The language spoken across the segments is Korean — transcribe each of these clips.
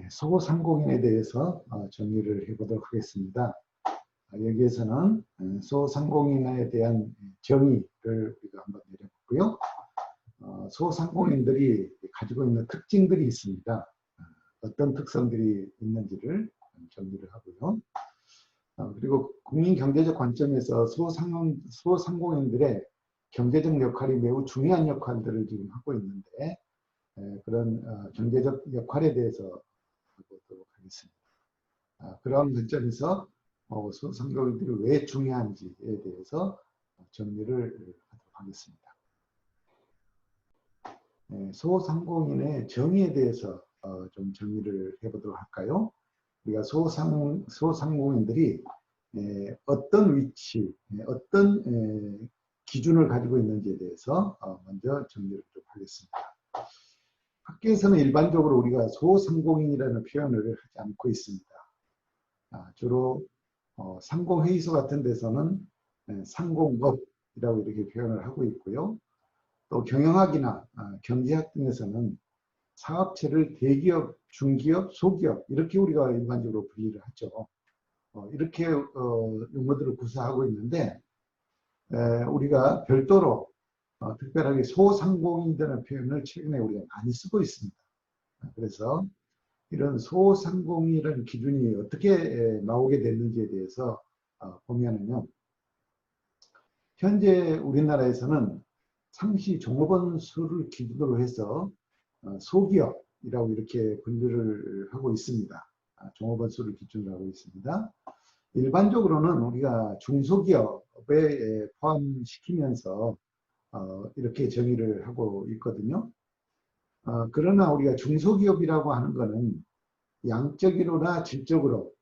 소상공인에 대해서 정리를 해보도록 하겠습니다. 여기에서는 소상공인에 대한 정의를 우리가 한번 내려보고요. 소상공인들이 가지고 있는 특징들이 있습니다. 어떤 특성들이 있는지를 정리를 하고요. 그리고 국민경제적 관점에서 소상공인들의 경제적 역할이 매우 중요한 역할들을 지금 하고 있는데, 그런 경제적 역할에 대해서 보도록 하겠습니다. 그런 관점에서 소상공인들이 왜 중요한지에 대해서 정리를 하도록 하겠습니다. 소상공인의 정의에 대해서 좀 정리를 해보도록 할까요? 우리가 소상공인들이 어떤 위치, 어떤 기준을 가지고 있는지에 대해서 먼저 정리를 좀 하겠습니다. 학교에서는 일반적으로 우리가 소상공인이라는 표현을 하지 않고 있습니다. 주로 상공회의소 같은 데서는 상공업이라고 이렇게 표현을 하고 있고요. 또 경영학이나 경제학 등에서는 사업체를 대기업, 중기업, 소기업 이렇게 우리가 일반적으로 분리를 하죠. 이렇게 용어들을 구사하고 있는데, 우리가 별도로 특별하게 소상공인이라는 표현을 최근에 우리가 많이 쓰고 있습니다. 그래서 이런 소상공인이라는 기준이 어떻게 나오게 됐는지에 대해서 보면은요, 현재 우리나라에서는 상시 종업원 수를 기준으로 해서 소기업이라고 이렇게 분류를 하고 있습니다. 종업원 수를 기준으로 하고 있습니다. 일반적으로는 우리가 중소기업에 포함시키면서 이렇게 정의를 하고 있거든요. 그러나 우리가 중소기업이라고 하는 것은 양적으로나 질적으로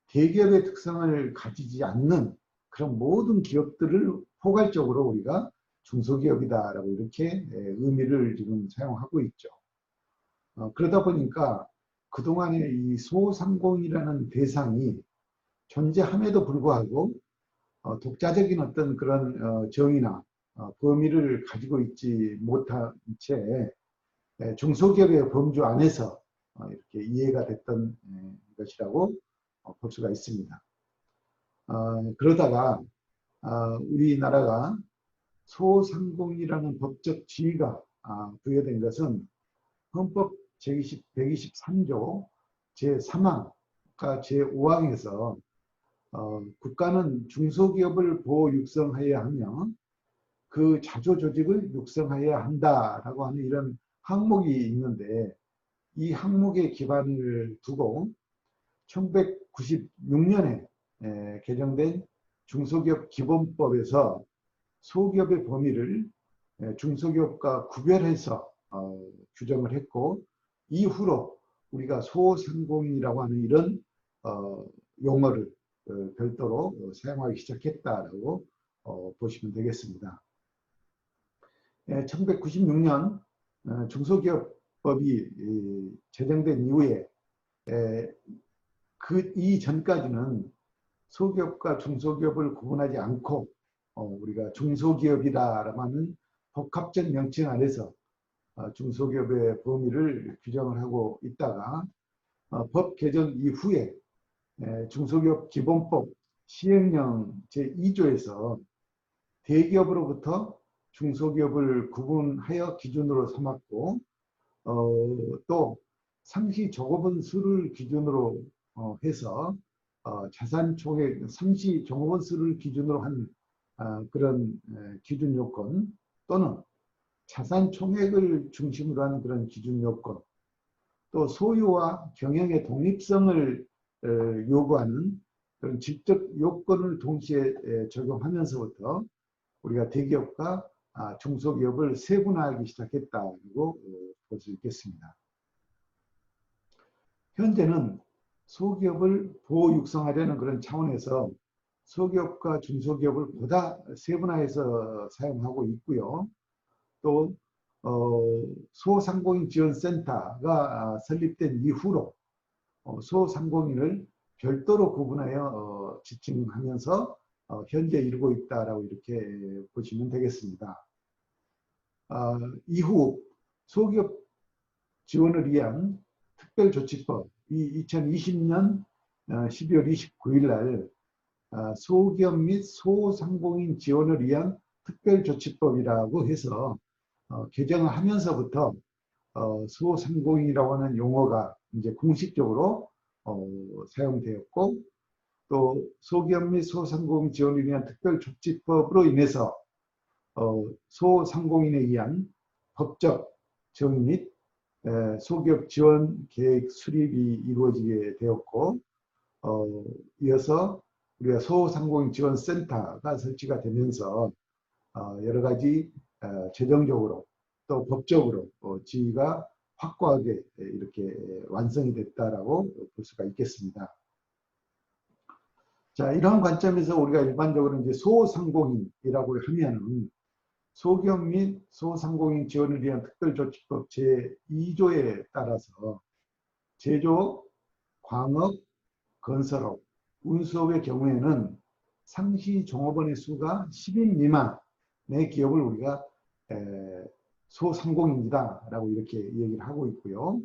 대기업의 특성을 가지지 않는 그런 모든 기업들을 포괄적으로 우리가 중소기업이다라고 이렇게 의미를 지금 사용하고 있죠. 그러다 보니까 그동안의 이 소상공인이라는 대상이 존재함에도 불구하고 독자적인 어떤 그런 정의나 범위를 가지고 있지 못한 채 중소기업의 범주 안에서 이렇게 이해가 됐던 것이라고 볼 수가 있습니다. 그러다가 우리나라가 소상공인이라는 법적 지위가 부여된 것은 헌법 제123조 제3항과 제5항에서 국가는 중소기업을 보호 육성하여야 하며 그 자조조직을 육성하여야 한다라고 하는 이런 항목이 있는데, 이 항목에 기반을 두고 1996년에 개정된 중소기업 기본법에서 소기업의 범위를 중소기업과 구별해서 규정을 했고, 이후로 우리가 소상공인이라고 하는 이런 용어를 별도로 사용하기 시작했다라고 보시면 되겠습니다. 1996년 중소기업법이 제정된 이후에 그 이전까지는 소기업과 중소기업을 구분하지 않고 우리가 중소기업이라고 하는 복합적 명칭 안에서 중소기업의 범위를 규정을 하고 있다가 법 개정 이후에 중소기업 기본법 시행령 제2조에서 대기업으로부터 중소기업을 구분하여 기준으로 삼았고, 또 상시 종업원 수를 기준으로 해서 자산 총액, 상시 종업원 수를 기준으로 한 그런 기준 요건, 또는 자산 총액을 중심으로 하는 그런 기준 요건, 또 소유와 경영의 독립성을 요구하는 그런 질적 요건을 동시에 적용하면서부터 우리가 대기업과 중소기업을 세분화하기 시작했다고 볼 수 있겠습니다. 현재는 소기업을 보호 육성하려는 그런 차원에서 소기업과 중소기업을 보다 세분화해서 사용하고 있고요. 또 소상공인 지원센터가 설립된 이후로 소상공인을 별도로 구분하여 지칭하면서 현재 이루고 있다라고 이렇게 보시면 되겠습니다. 이후 소기업 지원을 위한 특별조치법 2020년 12월 29일 날 소기업 및 소상공인 지원을 위한 특별조치법이라고 해서 개정을 하면서부터 소상공인이라고 하는 용어가 이제 공식적으로 사용되었고, 또 소기업 및 소상공인 지원을 위한 특별조치법으로 인해서 소상공인에 의한 법적 정의 및 소기업 지원 계획 수립이 이루어지게 되었고, 이어서 우리가 소상공인 지원센터가 설치가 되면서 여러 가지 재정적으로 또 법적으로 지위가 확고하게 이렇게 완성이 됐다라고 볼 수가 있겠습니다. 자, 이런 관점에서 우리가 일반적으로 이제 소상공인이라고 하면은 소기업 및 소상공인 지원을 위한 특별조치법 제2조에 따라서 제조업, 광업, 건설업, 운수업의 경우에는 상시 종업원의 수가 10인 미만의 기업을 우리가 소상공인이다 라고 이렇게 얘기를 하고 있고요.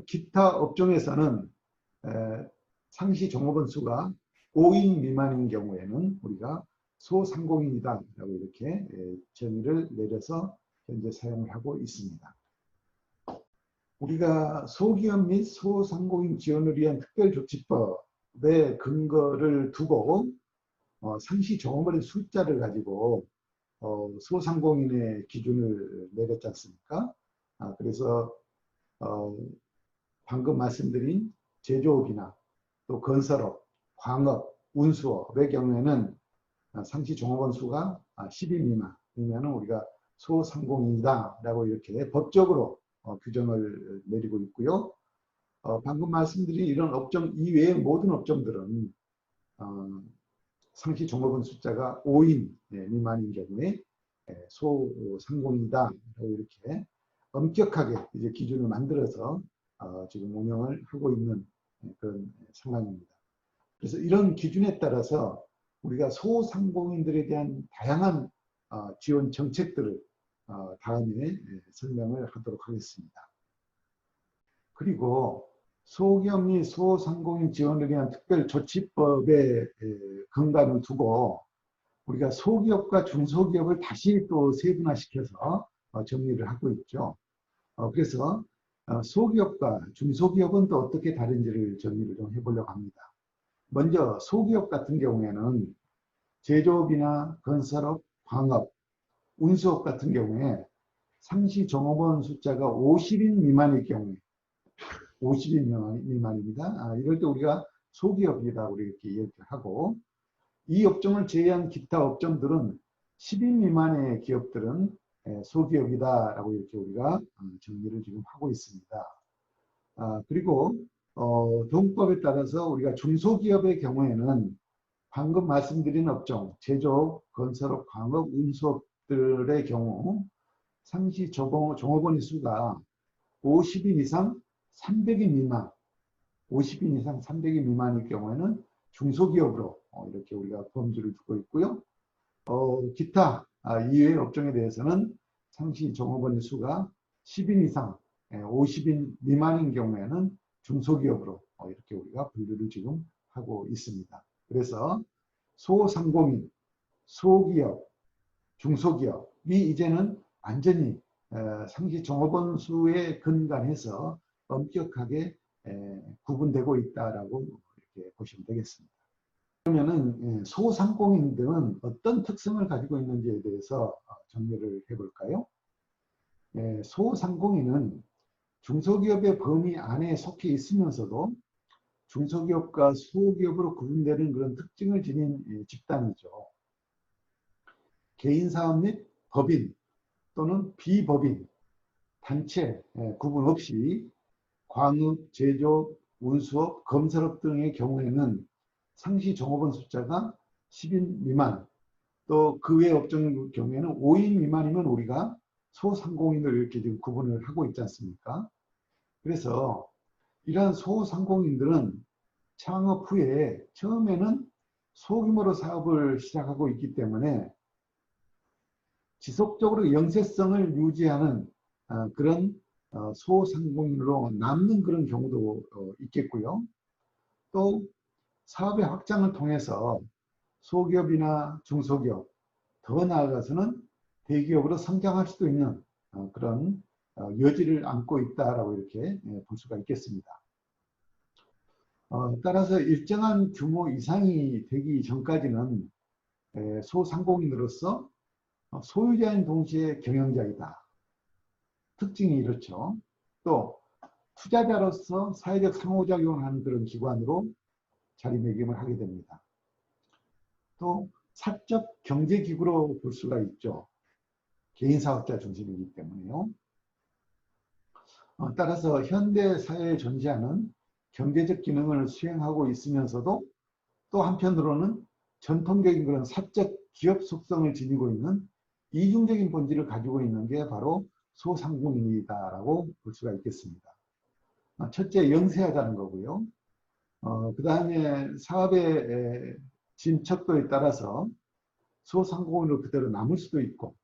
기타 업종에서는 상시 종업원 수가 5인 미만인 경우에는 우리가 소상공인이다 라고 이렇게 정의를 내려서 현재 사용을 하고 있습니다. 우리가 소기업 및 소상공인 지원을 위한 특별조치법의 근거를 두고 상시 종업원의 숫자를 가지고 소상공인의 기준을 내렸지 않습니까? 그래서 방금 말씀드린 제조업이나 또 건설업, 광업, 운수업의 경우에는 상시 종업원 수가 10인 미만이면 우리가 소상공인이다 라고 이렇게 법적으로 규정을 내리고 있고요. 방금 말씀드린 이런 업종 이외의 모든 업종들은 상시 종업원 숫자가 5인 미만인 경우에 소상공인이다 라고 이렇게 엄격하게 이제 기준을 만들어서 지금 운영을 하고 있는 그런 상황입니다. 그래서 이런 기준에 따라서 우리가 소상공인들에 대한 다양한 지원 정책들을 다음에 설명을 하도록 하겠습니다. 그리고 소기업 및 소상공인 지원을 위한 특별조치법의 근간을 두고 우리가 소기업과 중소기업을 다시 또 세분화시켜서 정리를 하고 있죠. 그래서 소기업과 중소기업은 또 어떻게 다른지를 정리를 좀 해보려고 합니다. 먼저 소기업 같은 경우에는 제조업이나 건설업, 광업, 운수업 같은 경우에 상시 종업원 숫자가 50인 미만일 경우에 50인 미만입니다. 이럴 때 우리가 소기업이라고 이렇게 얘기하고, 이 업종을 제외한 기타 업종들은 10인 미만의 기업들은 소기업이다라고 이렇게 우리가 정리를 지금 하고 있습니다. 그리고 도급법에 따라서 우리가 중소기업의 경우에는 방금 말씀드린 업종, 제조업, 건설업, 광업, 운수업들의 경우 상시 종업원의 수가 50인 이상 300인 미만, 50인 이상 300인 미만일 경우에는 중소기업으로 이렇게 우리가 범주를 두고 있고요. 기타 이외의 업종에 대해서는 상시 종업원의 수가 10인 이상 50인 미만인 경우에는 중소기업으로 이렇게 우리가 분류를 지금 하고 있습니다. 그래서 소상공인, 소기업, 중소기업이 이제는 완전히 상시 종업원 수에 근간해서 엄격하게 구분되고 있다라고 이렇게 보시면 되겠습니다. 그러면은 소상공인들은 어떤 특성을 가지고 있는지에 대해서 정리를 해볼까요? 소상공인은 중소기업의 범위 안에 속해 있으면서도 중소기업과 소기업으로 구분되는 그런 특징을 지닌 집단이죠. 개인사업 및 법인 또는 비법인, 단체 구분 없이 광업, 제조업, 운수업, 건설업 등의 경우에는 상시 종업원 숫자가 10인 미만, 또 그 외 업종 경우에는 5인 미만이면 우리가 소상공인을 이렇게 지금 구분을 하고 있지 않습니까? 그래서 이러한 소상공인들은 창업 후에 처음에는 소규모로 사업을 시작하고 있기 때문에 지속적으로 영세성을 유지하는 그런 소상공인으로 남는 그런 경우도 있겠고요. 또 사업의 확장을 통해서 소기업이나 중소기업, 더 나아가서는 대기업으로 성장할 수도 있는 그런 여지를 안고 있다라고 이렇게 볼 수가 있겠습니다. 따라서 일정한 규모 이상이 되기 전까지는 소상공인으로서 소유자인 동시에 경영자이다. 특징이 이렇죠. 또 투자자로서 사회적 상호작용을 하는 그런 기관으로 자리매김을 하게 됩니다. 또 사적 경제기구로 볼 수가 있죠. 개인사업자 중심이기 때문에요. 따라서 현대 사회에 존재하는 경제적 기능을 수행하고 있으면서도 또 한편으로는 전통적인 그런 사적 기업 속성을 지니고 있는 이중적인 본질을 가지고 있는 게 바로 소상공인이다라고 볼 수가 있겠습니다. 첫째, 영세하다는 거고요. 그 다음에 사업의 진척도에 따라서 소상공인으로 그대로 남을 수도 있고,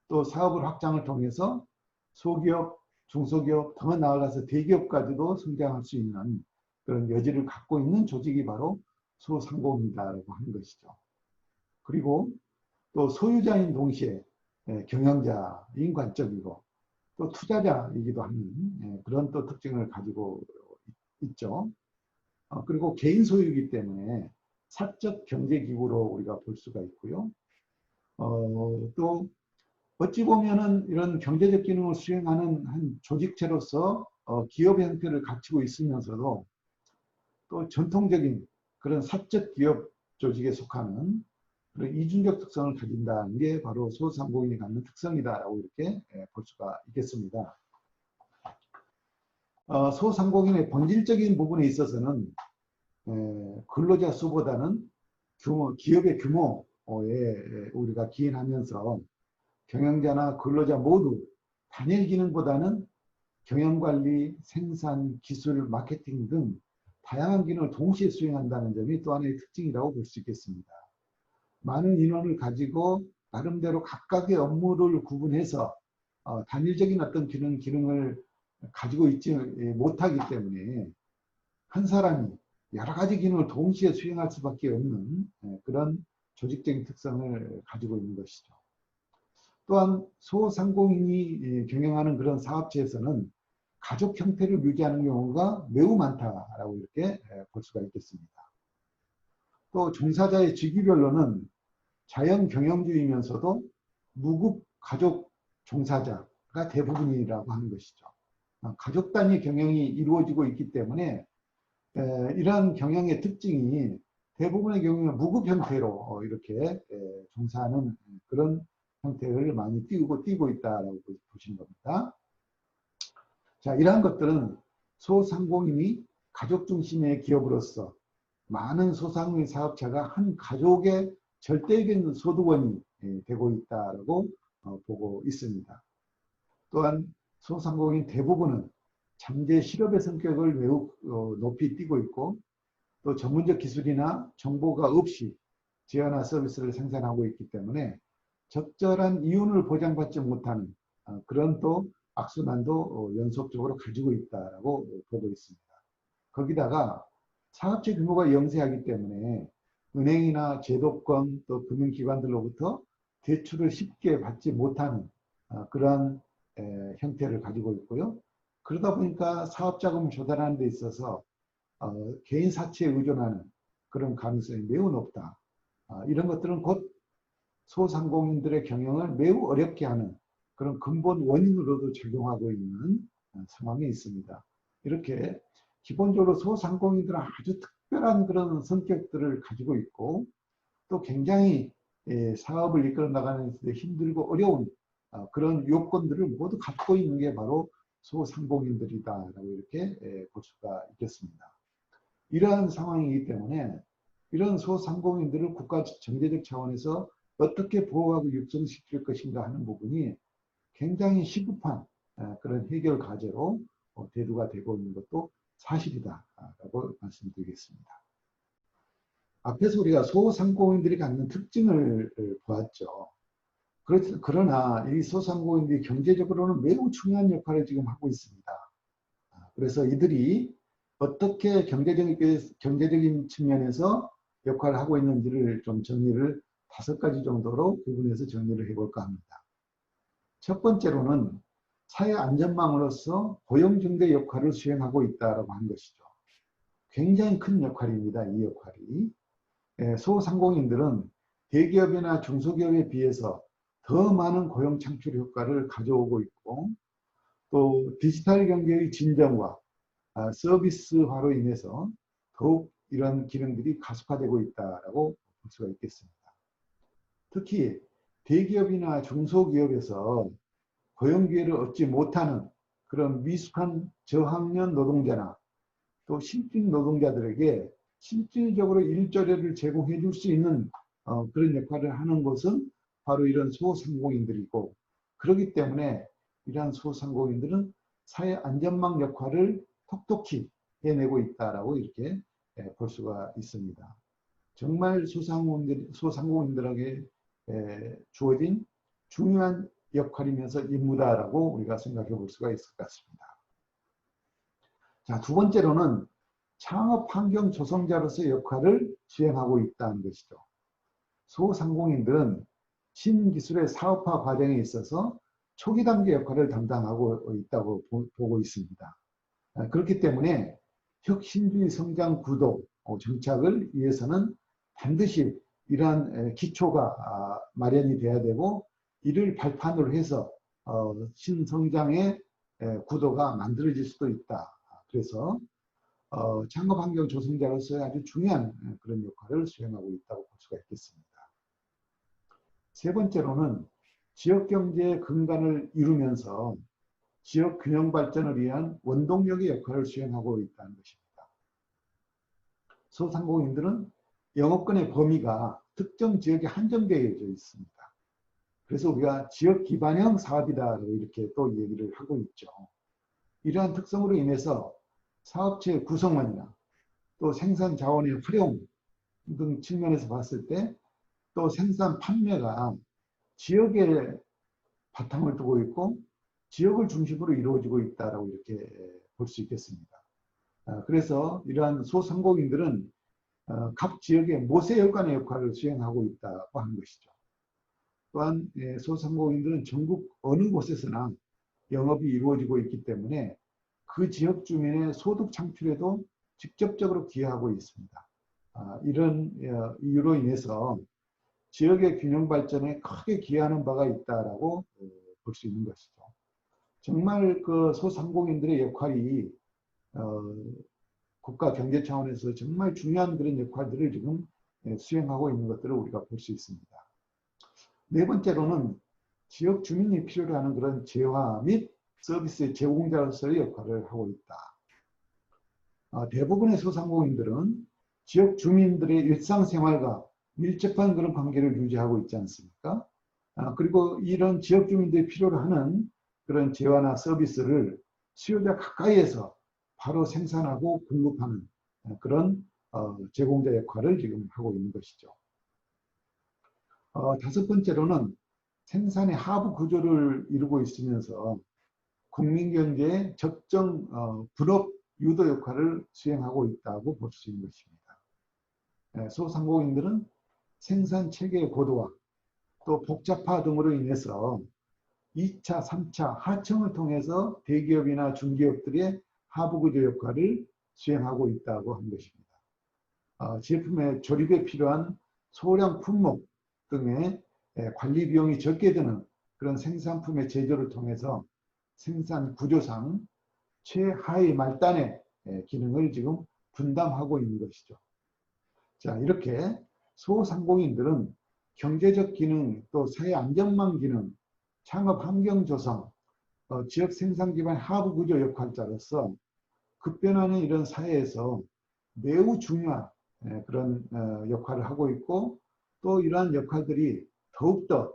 또 사업을 확장을 통해서 소기업, 중소기업, 더 나아가서 대기업까지도 성장할 수 있는 그런 여지를 갖고 있는 조직이 바로 소상공인이다라고 하는 것이죠. 그리고 또 소유자인 동시에 경영자인 관점이고, 또 투자자이기도 하는 그런 또 특징을 가지고 있죠. 그리고 개인 소유이기 때문에 사적 경제기구로 우리가 볼 수가 있고요. 또 어찌 보면은 이런 경제적 기능을 수행하는 한 조직체로서 기업의 형태를 갖추고 있으면서도 또 전통적인 그런 사적 기업 조직에 속하는 그런 이중적 특성을 가진다는 게 바로 소상공인이 갖는 특성이다라고 이렇게 볼 수가 있겠습니다. 소상공인의 본질적인 부분에 있어서는 근로자 수보다는 기업의 규모에 우리가 기인하면서 경영자나 근로자 모두 단일 기능보다는 경영관리, 생산, 기술, 마케팅 등 다양한 기능을 동시에 수행한다는 점이 또 하나의 특징이라고 볼 수 있겠습니다. 많은 인원을 가지고 나름대로 각각의 업무를 구분해서 단일적인 어떤 기능을 가지고 있지 못하기 때문에 한 사람이 여러 가지 기능을 동시에 수행할 수밖에 없는 그런 조직적인 특성을 가지고 있는 것이죠. 또한 소상공인이 경영하는 그런 사업체에서는 가족 형태를 유지하는 경우가 매우 많다라고 이렇게 볼 수가 있겠습니다. 또 종사자의 직위별로는 자연 경영주이면서도 무급 가족 종사자가 대부분이라고 하는 것이죠. 가족 단위 경영이 이루어지고 있기 때문에 이러한 경영의 특징이 대부분의 경우는 무급 형태로 이렇게 종사하는 그런 형태를 많이 띄고 있다라고 보시는 겁니다. 자, 이러한 것들은 소상공인이 가족 중심의 기업으로서 많은 소상공인 사업자가 한 가족의 절대적인 소득원이 되고 있다라고 보고 있습니다. 또한 소상공인 대부분은 잠재 실업의 성격을 매우 높이 띄고 있고, 또 전문적 기술이나 정보가 없이 제어나 서비스를 생산하고 있기 때문에 적절한 이윤을 보장받지 못하는 그런 또 악순환도 연속적으로 가지고 있다라고 보고 있습니다. 거기다가 사업체 규모가 영세하기 때문에 은행이나 제도권 또 금융기관들로부터 대출을 쉽게 받지 못하는 그러한 형태를 가지고 있고요. 그러다 보니까 사업자금을 조달하는 데 있어서 개인 사채에 의존하는 그런 가능성이 매우 높다. 이런 것들은 곧 소상공인들의 경영을 매우 어렵게 하는 그런 근본 원인으로도 작용하고 있는 상황에 있습니다. 이렇게 기본적으로 소상공인들은 아주 특별한 그런 성격들을 가지고 있고, 또 굉장히 사업을 이끌어 나가는 데 힘들고 어려운 그런 요건들을 모두 갖고 있는 게 바로 소상공인들이다라고 이렇게 볼 수가 있겠습니다. 이러한 상황이기 때문에 이런 소상공인들을 국가 경제적 차원에서 어떻게 보호하고 육성시킬 것인가 하는 부분이 굉장히 시급한 그런 해결 과제로 대두가 되고 있는 것도 사실이다라고 말씀드리겠습니다. 앞에서 우리가 소상공인들이 갖는 특징을 보았죠. 그러나 이 소상공인들이 경제적으로는 매우 중요한 역할을 지금 하고 있습니다. 그래서 이들이 어떻게 경제적인 측면에서 역할을 하고 있는지를 좀 정리를 5가지 정도로 구분해서 정리를 해볼까 합니다. 첫 번째로는 사회 안전망으로서 고용중대 역할을 수행하고 있다고 하는 것이죠. 굉장히 큰 역할입니다. 이 역할이. 소상공인들은 대기업이나 중소기업에 비해서 더 많은 고용 창출 효과를 가져오고 있고, 또 디지털 경제의 진정과 서비스화로 인해서 더욱 이런 기능들이 가속화되고 있다고 볼 수가 있겠습니다. 특히 대기업이나 중소기업에서 고용 기회를 얻지 못하는 그런 미숙한 저학년 노동자나 또 실직 노동자들에게 실질적으로 일자리를 제공해 줄 수 있는 그런 역할을 하는 것은 바로 이런 소상공인들이고, 그렇기 때문에 이러한 소상공인들은 사회 안전망 역할을 톡톡히 해내고 있다라고 이렇게 볼 수가 있습니다. 정말 소상공인들에게 주어진 중요한 역할이면서 임무다라고 우리가 생각해 볼 수가 있을 것 같습니다. 자, 두 번째로는 창업 환경 조성자로서의 역할을 수행하고 있다는 것이죠. 소상공인들은 신기술의 사업화 과정에 있어서 초기 단계 역할을 담당하고 있다고 보고 있습니다. 그렇기 때문에 혁신주의 성장 구도 정착을 위해서는 반드시 이러한 기초가 마련이 돼야 되고, 이를 발판으로 해서 신성장의 구도가 만들어질 수도 있다. 그래서 창업환경 조성자로서의 아주 중요한 그런 역할을 수행하고 있다고 볼 수가 있겠습니다. 세 번째로는 지역경제의 근간을 이루면서 지역 균형 발전을 위한 원동력의 역할을 수행하고 있다는 것입니다. 소상공인들은 영업권의 범위가 특정 지역에 한정되어 있습니다. 그래서 우리가 지역 기반형 사업이다 이렇게 또 얘기를 하고 있죠. 이러한 특성으로 인해서 사업체의 구성원이나 또 생산 자원의 활용 등 측면에서 봤을 때 또 생산 판매가 지역에 바탕을 두고 있고 지역을 중심으로 이루어지고 있다고 이렇게 볼 수 있겠습니다. 그래서 이러한 소상공인들은 각 지역의 모세혈관의 역할을 수행하고 있다고 하는 것이죠. 또한 소상공인들은 전국 어느 곳에서나 영업이 이루어지고 있기 때문에 그 지역 주민의 소득 창출에도 직접적으로 기여하고 있습니다. 이런 이유로 인해서 지역의 균형 발전에 크게 기여하는 바가 있다라고 볼 수 있는 것이죠. 정말 그 소상공인들의 역할이 국가 경제 차원에서 정말 중요한 그런 역할들을 지금 수행하고 있는 것들을 우리가 볼 수 있습니다. 네 번째로는 지역 주민이 필요로 하는 그런 재화 및 서비스의 제공자로서의 역할을 하고 있다. 대부분의 소상공인들은 지역 주민들의 일상생활과 밀접한 그런 관계를 유지하고 있지 않습니까? 그리고 이런 지역 주민들이 필요로 하는 그런 재화나 서비스를 수요자 가까이에서 바로 생산하고 공급하는 그런 제공자 역할을 지금 하고 있는 것이죠. 다섯 번째로는 생산의 하부 구조를 이루고 있으면서 국민경제의 적정 분업 유도 역할을 수행하고 있다고 볼 수 있는 것입니다. 소상공인들은 생산 체계의 고도화 또 복잡화 등으로 인해서 2차, 3차 하청을 통해서 대기업이나 중기업들의 하부구조 역할을 수행하고 있다고 한 것입니다. 제품의 조립에 필요한 소량 품목 등의 관리 비용이 적게 드는 그런 생산품의 제조를 통해서 생산 구조상 최하위 말단의 기능을 지금 분담하고 있는 것이죠. 자, 이렇게 소상공인들은 경제적 기능, 또 사회 안전망 기능, 창업 환경 조성, 지역 생산 기반 하부 구조 역할자로서 급변하는 이런 사회에서 매우 중요한 그런 역할을 하고 있고, 또 이러한 역할들이 더욱더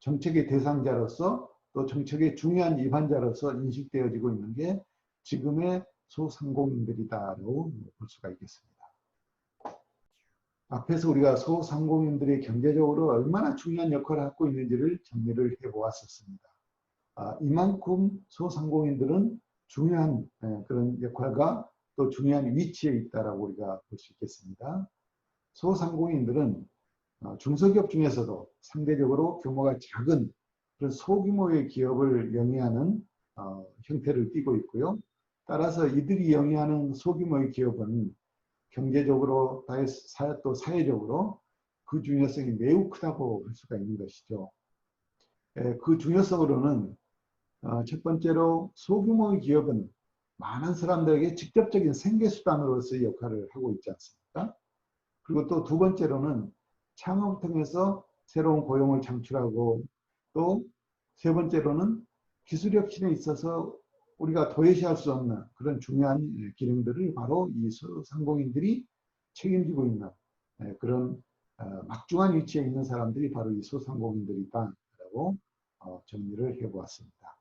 정책의 대상자로서 또 정책의 중요한 입안자로서 인식되어지고 있는 게 지금의 소상공인들이다라고 볼 수가 있겠습니다. 앞에서 우리가 소상공인들이 경제적으로 얼마나 중요한 역할을 하고 있는지를 정리를 해보았었습니다. 이만큼 소상공인들은 중요한 그런 역할과 또 중요한 위치에 있다라고 우리가 볼 수 있겠습니다. 소상공인들은 중소기업 중에서도 상대적으로 규모가 작은 그런 소규모의 기업을 영위하는 형태를 띠고 있고요. 따라서 이들이 영위하는 소규모의 기업은 경제적으로 또 사회적으로 그 중요성이 매우 크다고 할 수가 있는 것이죠. 그 중요성으로는 첫 번째로 소규모의 기업은 많은 사람들에게 직접적인 생계수단으로서의 역할을 하고 있지 않습니까? 그리고 또 두 번째로는 창업을 통해서 새로운 고용을 창출하고 또 세 번째로는 기술 혁신에 있어서 우리가 도외시할 수 없는 그런 중요한 기능들을 바로 이 소상공인들이 책임지고 있는 그런 막중한 위치에 있는 사람들이 바로 이 소상공인들이다라고 정리를 해보았습니다.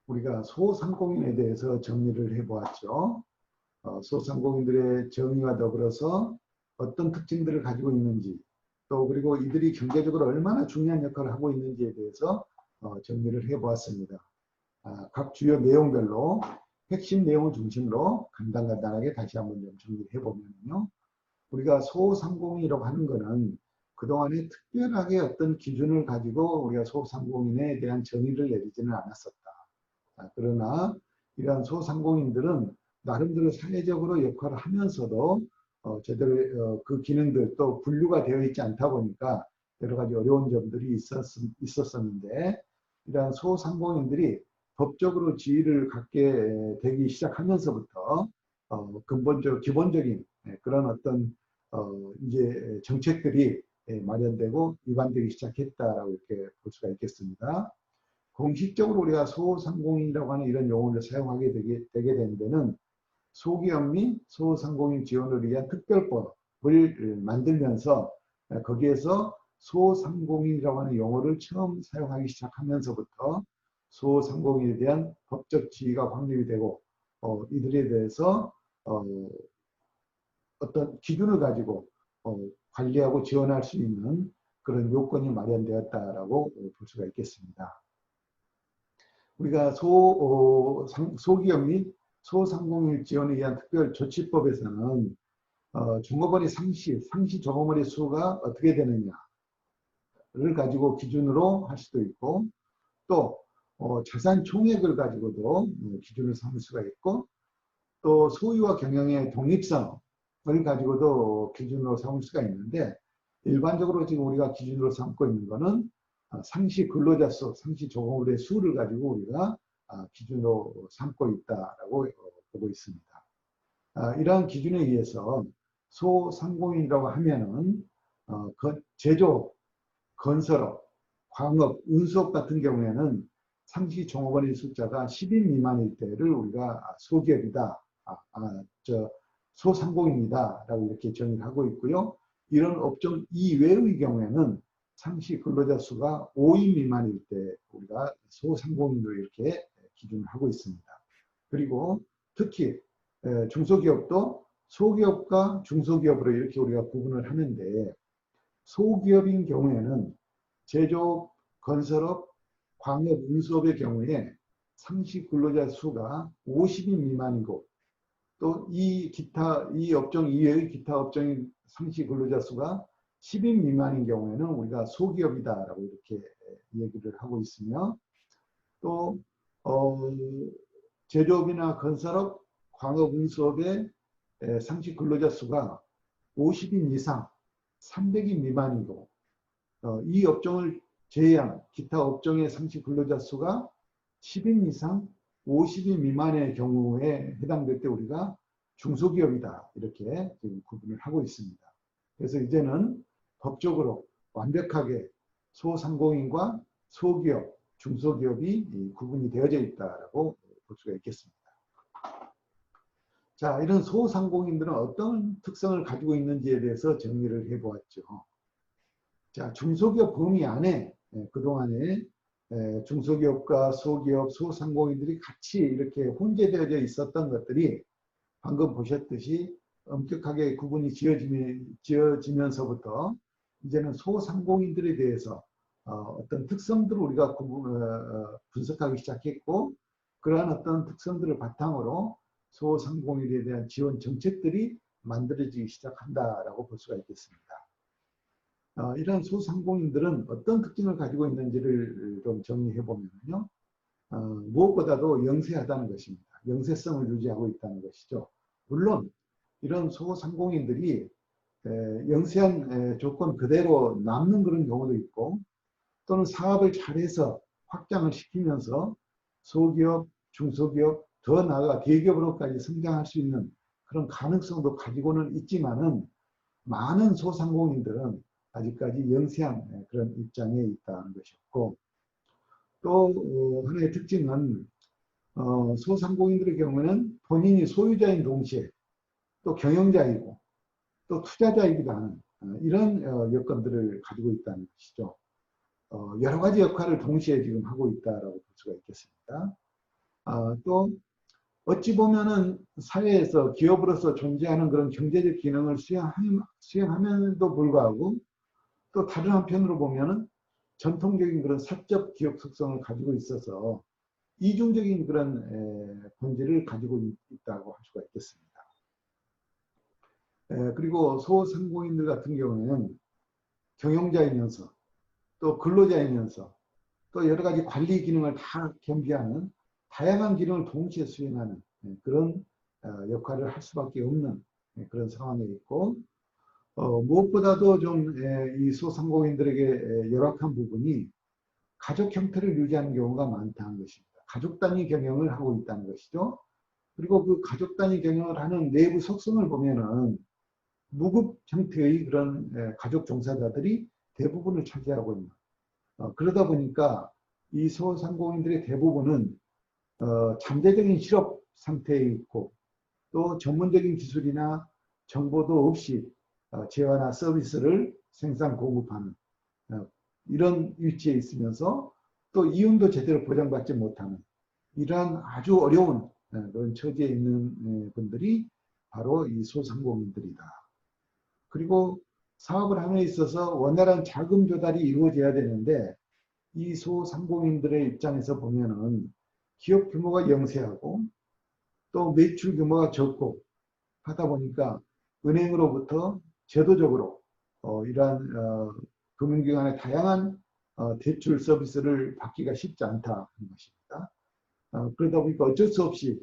우리가 소상공인에 대해서 정리를 해보았죠. 소상공인들의 정의와 더불어서 어떤 특징들을 가지고 있는지 또 그리고 이들이 경제적으로 얼마나 중요한 역할을 하고 있는지에 대해서 정리를 해보았습니다. 각 주요 내용별로 핵심 내용을 중심으로 간단하게 다시 한번 좀 정리를 해보면요. 우리가 소상공인이라고 하는 것은 그동안에 특별하게 어떤 기준을 가지고 우리가 소상공인에 대한 정의를 내리지는 않았었다. 그러나 이러한 소상공인들은 나름대로 사회적으로 역할을 하면서도 제대로 그 기능들 또 분류가 되어 있지 않다 보니까 여러 가지 어려운 점들이 있었었는데 이러한 소상공인들이 법적으로 지위를 갖게 되기 시작하면서부터 기본적인 그런 어떤 이제 정책들이 마련되고 위반되기 시작했다라고 이렇게 볼 수가 있겠습니다. 공식적으로 우리가 소상공인이라고 하는 이런 용어를 사용하게 되게 된 데는 소기업 및 소상공인 지원을 위한 특별법을 만들면서 거기에서 소상공인이라고 하는 용어를 처음 사용하기 시작하면서부터 소상공인에 대한 법적 지위가 확립이 되고 이들에 대해서 어떤 기준을 가지고 관리하고 지원할 수 있는 그런 요건이 마련되었다라고 볼 수가 있겠습니다. 우리가 소기업 및 소상공인 지원에 의한 특별조치법에서는 종업원의 상시 종업원의 수가 어떻게 되느냐를 가지고 기준으로 할 수도 있고 또 자산 총액을 가지고도 기준을 삼을 수가 있고 또 소유와 경영의 독립성을 가지고도 기준으로 삼을 수가 있는데 일반적으로 지금 우리가 기준으로 삼고 있는 것은 상시 근로자 수, 상시 종업원의 수를 가지고 우리가 기준으로 삼고 있다라고 보고 있습니다. 이러한 기준에 의해서 소상공인이라고 하면은 제조업, 건설업, 광업, 운수업 같은 경우에는 상시 종업원의 숫자가 10인 미만일 때를 우리가 소기업이다, 소상공인이다라고 이렇게 정의를 하고 있고요. 이런 업종 이외의 경우에는 상시 근로자 수가 5인 미만일 때 우리가 소상공인으로 이렇게 기준을 하고 있습니다. 그리고 특히 중소기업도 소기업과 중소기업으로 이렇게 우리가 구분을 하는데 소기업인 경우에는 제조업, 건설업, 광업, 운수업의 경우에 상시 근로자 수가 50인 미만이고 또 이 업종 이외의 기타 업종인 상시 근로자 수가 10인 미만인 경우에는 우리가 소기업이다라고 이렇게 얘기를 하고 있으며 또 제조업이나 건설업, 광업, 운수업의 상시 근로자 수가 50인 이상, 300인 미만이고 이 업종을 제외한 기타 업종의 상시 근로자 수가 10인 이상, 50인 미만의 경우에 해당될 때 우리가 중소기업이다 이렇게 지금 구분을 하고 있습니다. 그래서 이제는 법적으로 완벽하게 소상공인과 소기업, 중소기업이 구분이 되어져 있다고 볼 수가 있겠습니다. 자, 이런 소상공인들은 어떤 특성을 가지고 있는지에 대해서 정리를 해보았죠. 자, 중소기업 범위 안에 그동안에 중소기업과 소기업, 소상공인들이 같이 이렇게 혼재되어져 있었던 것들이 방금 보셨듯이 엄격하게 구분이 지어지면서부터 이제는 소상공인들에 대해서 어떤 특성들을 우리가 분석하기 시작했고, 그러한 어떤 특성들을 바탕으로 소상공인에 대한 지원 정책들이 만들어지기 시작한다라고 볼 수가 있겠습니다. 이런 소상공인들은 어떤 특징을 가지고 있는지를 좀 정리해 보면요. 무엇보다도 영세하다는 것입니다. 영세성을 유지하고 있다는 것이죠. 물론 이런 소상공인들이 영세한 조건 그대로 남는 그런 경우도 있고, 또는 사업을 잘해서 확장을 시키면서 소기업, 중소기업, 더 나아가 대기업으로까지 성장할 수 있는 그런 가능성도 가지고는 있지만은, 많은 소상공인들은 아직까지 영세한 그런 입장에 있다는 것이었고, 또 하나의 특징은 소상공인들의 경우는 본인이 소유자인 동시에 또 경영자이고 또 투자자이기도 하는 이런 여건들을 가지고 있다는 것이죠. 여러 가지 역할을 동시에 지금 하고 있다라고 볼 수가 있겠습니다. 또 어찌 보면은 사회에서 기업으로서 존재하는 그런 경제적 기능을 수행하면도 불구하고, 또 다른 한편으로 보면은 전통적인 그런 사적 기업 속성을 가지고 있어서 이중적인 그런 본질을 가지고 있다고 할 수가 있겠습니다. 그리고 소상공인들 같은 경우에는 경영자이면서 또 근로자이면서 또 여러 가지 관리 기능을 다 겸비하는 다양한 기능을 동시에 수행하는 그런 역할을 할 수밖에 없는 그런 상황에 있고, 무엇보다도 좀 이 소상공인들에게 열악한 부분이 가족 형태를 유지하는 경우가 많다는 것입니다. 가족 단위 경영을 하고 있다는 것이죠. 그리고 그 가족 단위 경영을 하는 내부 속성을 보면은 무급 형태의 그런 가족 종사자들이 대부분을 차지하고 있는, 그러다 보니까 이 소상공인들의 대부분은 잠재적인 실업 상태에 있고, 또 전문적인 기술이나 정보도 없이 재화나 서비스를 생산 공급하는 이런 위치에 있으면서 또 이윤도 제대로 보장받지 못하는 이러한 아주 어려운 그런 처지에 있는 분들이 바로 이 소상공인들이다. 그리고 사업을 함에 있어서 원활한 자금 조달이 이루어져야 되는데, 이 소상공인들의 입장에서 보면은 기업 규모가 영세하고 또 매출 규모가 적고 하다 보니까 은행으로부터 제도적으로 이러한 금융기관의 다양한 대출 서비스를 받기가 쉽지 않다는 것입니다. 그러다 보니까 어쩔 수 없이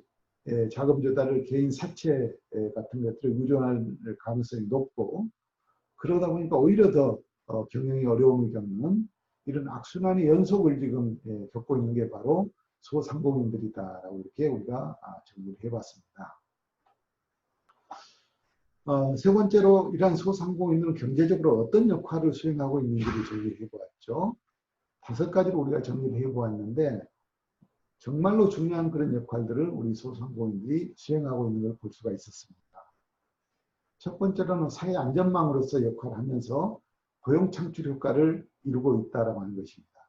자금 조달을 개인 사채 같은 것들을 의존할 가능성이 높고, 그러다 보니까 오히려 더 경영이 어려움을 겪는 이런 악순환의 연속을 지금 겪고 있는 게 바로 소상공인들이다라고 이렇게 우리가 정리를 해봤습니다. 세 번째로 이러한 소상공인들은 경제적으로 어떤 역할을 수행하고 있는지를 정리를 해보았죠. 5가지로 우리가 정리를 해보았는데, 정말로 중요한 그런 역할들을 우리 소상공인들이 수행하고 있는 걸 볼 수가 있었습니다. 첫 번째로는 사회 안전망으로서 역할을 하면서 고용 창출 효과를 이루고 있다고 하는 것입니다.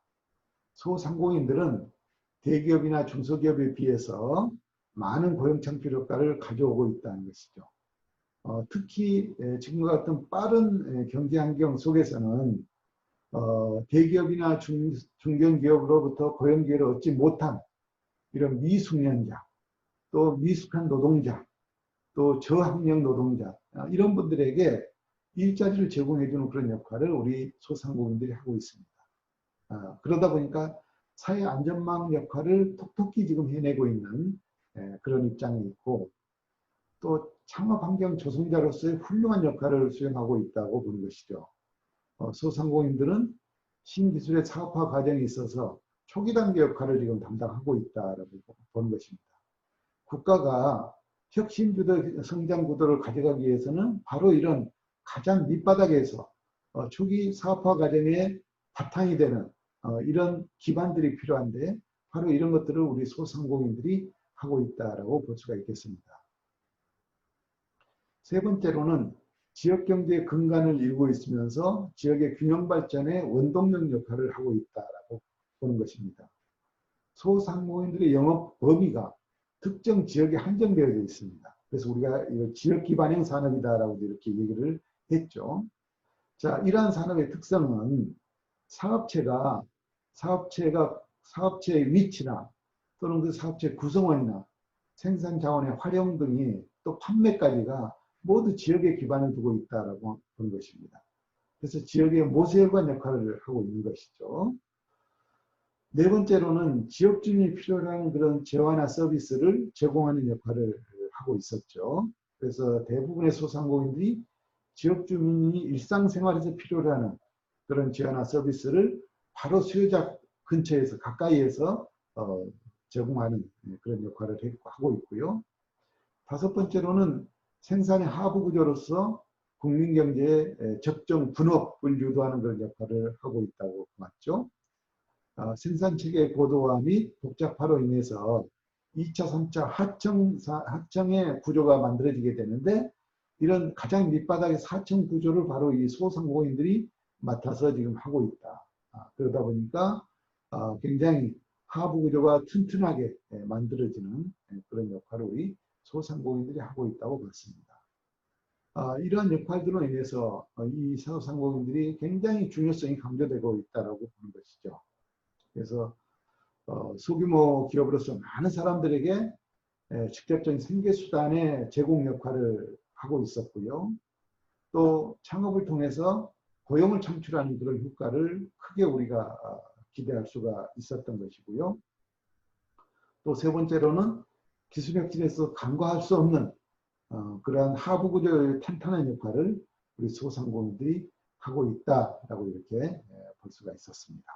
소상공인들은 대기업이나 중소기업에 비해서 많은 고용 창출 효과를 가져오고 있다는 것이죠. 특히 지금과 같은 빠른 경제 환경 속에서는 대기업이나 중견기업으로부터 고용 기회를 얻지 못한 이런 미숙련자, 또 미숙한 노동자, 또 저학력 노동자, 이런 분들에게 일자리를 제공해주는 그런 역할을 우리 소상공인들이 하고 있습니다. 그러다 보니까 사회 안전망 역할을 톡톡히 지금 해내고 있는 그런 입장이 있고, 또 창업 환경 조성자로서의 훌륭한 역할을 수행하고 있다고 보는 것이죠. 소상공인들은 신기술의 사업화 과정에 있어서 초기 단계 역할을 지금 담당하고 있다고 보는 것입니다. 국가가 혁신주도 성장 구도를 가져가기 위해서는 바로 이런 가장 밑바닥에서 초기 사업화 과정의 바탕이 되는 이런 기반들이 필요한데, 바로 이런 것들을 우리 소상공인들이 하고 있다고 볼 수가 있겠습니다. 세 번째로는 지역 경제의 근간을 이루고 있으면서 지역의 균형 발전에 원동력 역할을 하고 있다라고 보는 것입니다. 소상공인들의 영업 범위가 특정 지역에 한정되어 있습니다. 그래서 우리가 지역 기반형 산업이다라고 이렇게 얘기를 했죠. 자, 이러한 산업의 특성은 사업체의 위치나 또는 그 사업체 구성원이나 생산 자원의 활용 등이 또 판매까지가 모두 지역에 기반을 두고 있다라고 보는 것입니다. 그래서 지역의 모세혈관 역할을 하고 있는 것이죠. 네 번째로는 지역 주민이 필요로 하는 그런 재화나 서비스를 제공하는 역할을 하고 있었죠. 그래서 대부분의 소상공인들이 지역 주민이 일상생활에서 필요로 하는 그런 재화나 서비스를 바로 수요자 근처에서 가까이에서 제공하는 그런 역할을 하고 있고요. 다섯 번째로는 생산의 하부 구조로서 국민경제의 적정 분업을 유도하는 그런 역할을 하고 있다고 봤죠. 생산체계의 고도화 및 복잡화로 인해서 2차, 3차 하청의 구조가 만들어지게 되는데 이런 가장 밑바닥의 하청 구조를 바로 이 소상공인들이 맡아서 지금 하고 있다. 그러다 보니까 굉장히 하부 구조가 튼튼하게 만들어지는 그런 역할을 우리 소상공인들이 하고 있다고 봤습니다. 이러한 역할들로 인해서 이 소상공인들이 굉장히 중요성이 강조되고 있다고 보는 것이죠. 그래서 소규모 기업으로서 많은 사람들에게 직접적인 생계수단의 제공 역할을 하고 있었고요. 또 창업을 통해서 고용을 창출하는 그런 효과를 크게 우리가 기대할 수가 있었던 것이고요. 또 세 번째로는 기술혁신에서 간과할 수 없는 그러한 하부 구조의 탄탄한 역할을 우리 소상공인들이 하고 있다라고 이렇게 볼 수가 있었습니다.